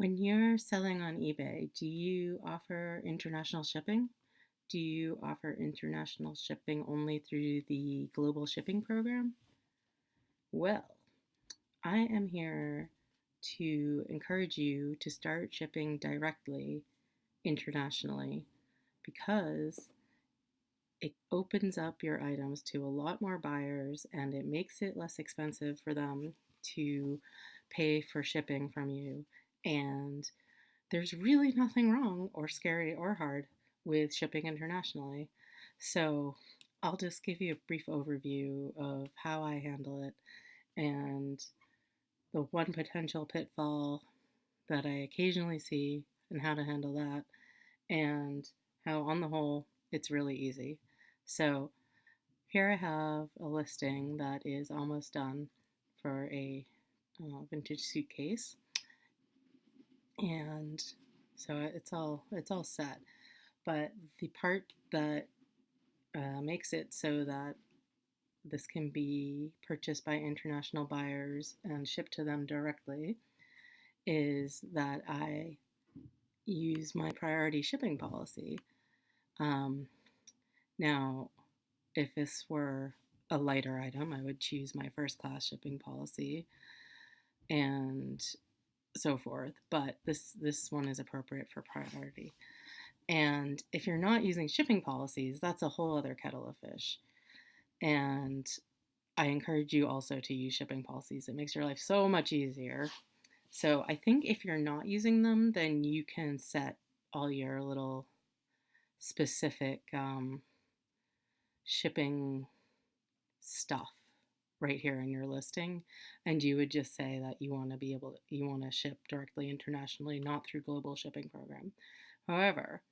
When you're selling on eBay, do you offer international shipping? Do you offer international shipping only through the global shipping program? Well, I am here to encourage you to start shipping directly internationally because it opens up your items to a lot more buyers and it makes it less expensive for them to pay for shipping from you. And there's really nothing wrong or scary or hard with shipping internationally. So I'll just give you a brief overview of how I handle it and the one potential pitfall that I occasionally see and how to handle that, and how, on the whole, it's really easy. So here I have a listing that is almost done for a vintage suitcase, and so it's all set. But the part that makes it so that this can be purchased by international buyers and shipped to them directly is that I use my priority shipping policy. Um, Now, if this were a lighter item, I would choose my first class shipping policy and so forth. But this one is appropriate for priority. And if you're not using shipping policies, that's a whole other kettle of fish. And I encourage you also to use shipping policies. It makes your life so much easier. So I think if you're not using them, then you can set all your little specific shipping stuff right here in your listing, and you would just say that you want to ship directly internationally, not through global shipping program. However,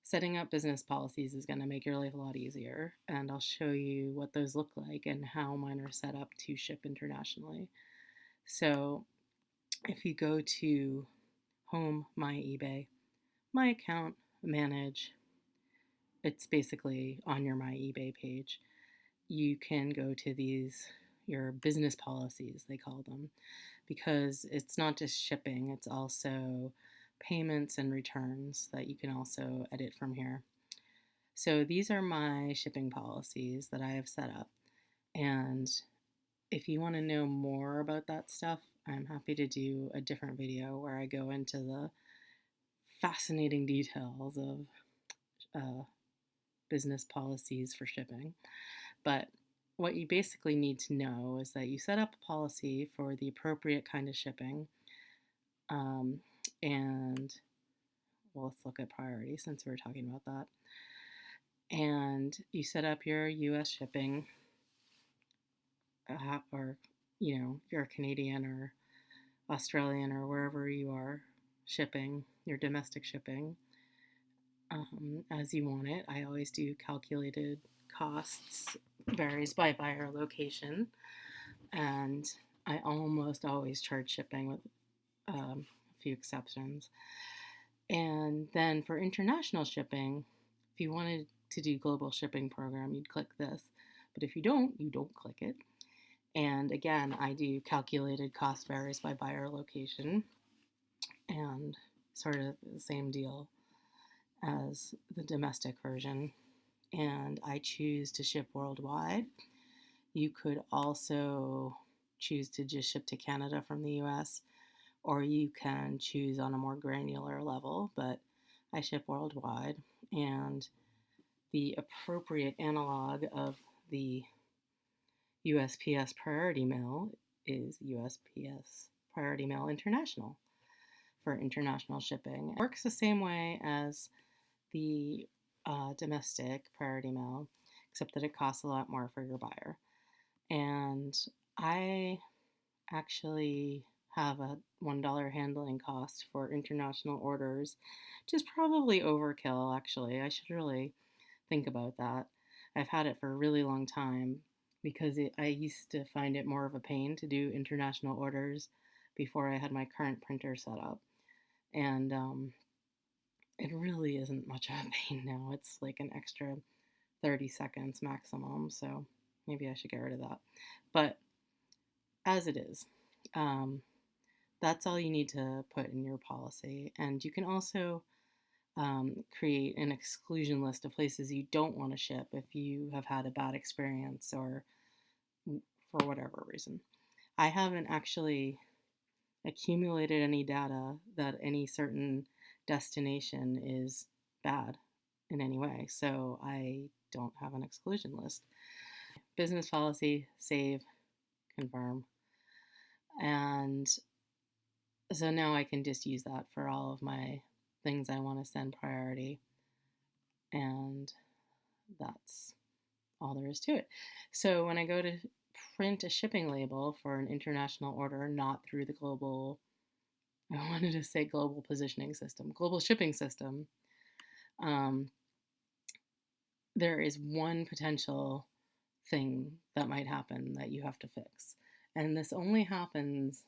setting up business policies is going to make your life a lot easier, and I'll show you what those look like and how mine are set up to ship internationally. So if you go to Home, My eBay, My Account, Manage, it's basically on your My eBay page. You can go to these, your business policies, they call them, because it's not just shipping, it's also payments and returns that you can also edit from here. So these are my shipping policies that I have set up. And if you want to know more about that stuff, I'm happy to do a different video where I go into the fascinating details of uh, business policies for shipping. But what you basically need to know is that you set up a policy for the appropriate kind of shipping. And well, let's look at priority since we were talking about that. And you set up your US shipping, or you're Canadian or Australian or wherever you are shipping, your domestic shipping, as you want it. I always do calculated costs, varies by buyer location, and I almost always charge shipping with a few exceptions. And then for international shipping, if you wanted to do global shipping program, you'd click this. But if you don't click it. And again, I do calculated cost varies by buyer location, and sort of the same deal as the domestic version. And I choose to ship worldwide. You could also choose to just ship to Canada from the US, or you can choose on a more granular level, but I ship worldwide. And the appropriate analog of the USPS Priority Mail is USPS Priority Mail International for international shipping. It works the same way as the domestic Priority Mail, except that it costs a lot more for your buyer. And I actually have a $1 handling cost for international orders, which is probably overkill, actually. I should really think about that. I've had it for a really long time because I used to find it more of a pain to do international orders before I had my current printer set up. And it really isn't much of a pain now. It's like an extra 30 seconds maximum, so maybe I should get rid of that. But as it is, That's all you need to put in your policy. And you can also create an exclusion list of places you don't want to ship if you have had a bad experience or for whatever reason. I haven't actually accumulated any data that any certain destination is bad in any way, so I don't have an exclusion list. Business policy, save, confirm. And so now I can just use that for all of my things I want to send priority. And that's all there is to it. So when I go to print a shipping label for an international order, not through the global, I wanted to say global positioning system, global shipping system, um, there is one potential thing that might happen that you have to fix. And this only happens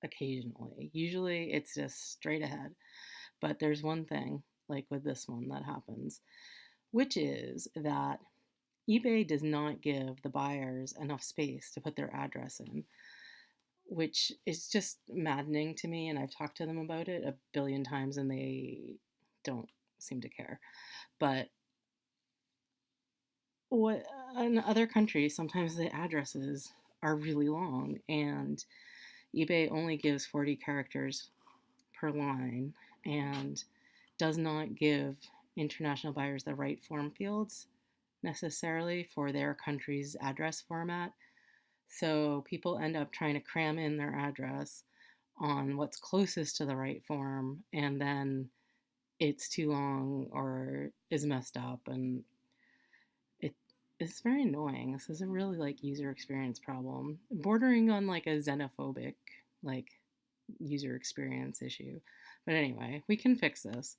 occasionally. Usually it's just straight ahead. But there's one thing, like with this one, that happens, which is that eBay does not give the buyers enough space to put their address in, which is just maddening to me. And I've talked to them about it a billion times and they don't seem to care. But what in other countries, sometimes the addresses are really long and eBay only gives 40 characters per line and does not give international buyers the right form fields necessarily for their country's address format. So people end up trying to cram in their address on what's closest to the right form, and then it's too long or is messed up, and it it's very annoying. This is a really like user experience problem, bordering on like a xenophobic like user experience issue. But anyway, we can fix this.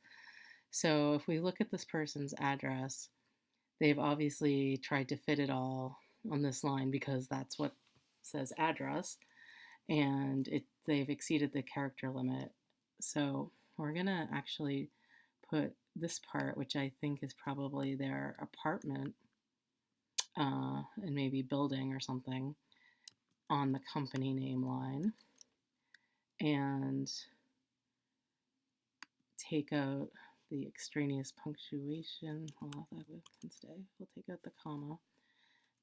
So if we look at this person's address, they've obviously tried to fit it all on this line because that's what says address, and they've exceeded the character limit. So we're gonna actually put this part, which I think is probably their apartment and maybe building or something, on the company name line, and take out the extraneous punctuation. Well, that can stay. We'll take out the comma.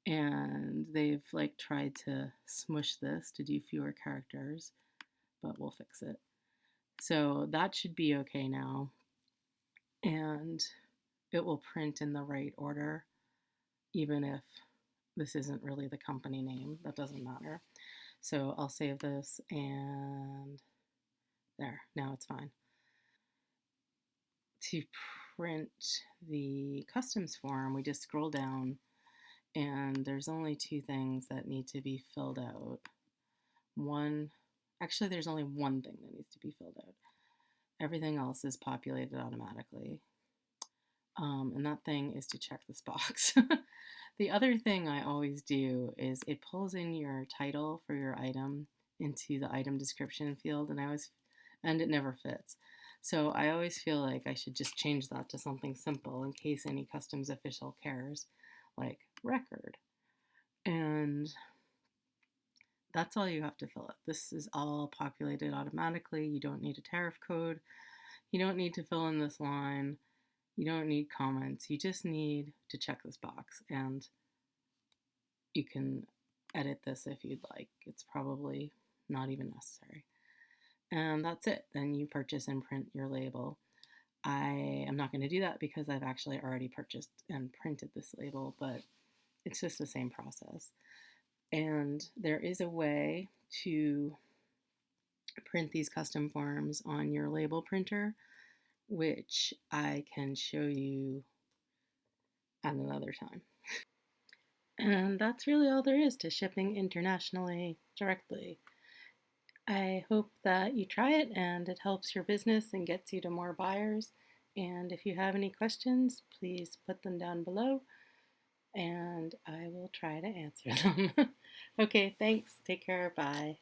And they've like tried to smush this to do fewer characters, but we'll fix it. So that should be okay now. And it will print in the right order, even if this isn't really the company name. That doesn't matter. So I'll save this and there, now it's fine. To print the customs form, we just scroll down and there's only two things that need to be filled out. Actually, there's only one thing that needs to be filled out. Everything else is populated automatically. And that thing is to check this box. The other thing I always do is it pulls in your title for your item into the item description field, and it never fits. So I always feel like I should just change that to something simple in case any customs official cares, like record. And that's all you have to fill out. This is all populated automatically. You don't need a tariff code. You don't need to fill in this line. You don't need comments. You just need to check this box, and you can edit this if you'd like. It's probably not even necessary. And that's it. Then you purchase and print your label. I am not going to do that because I've actually already purchased and printed this label, but it's just the same process. And there is a way to print these custom forms on your label printer, which I can show you at another time. And that's really all there is to shipping internationally directly. I hope that you try it and it helps your business and gets you to more buyers. And if you have any questions, please put them down below and I will try to answer them. Okay, thanks. Take care. Bye.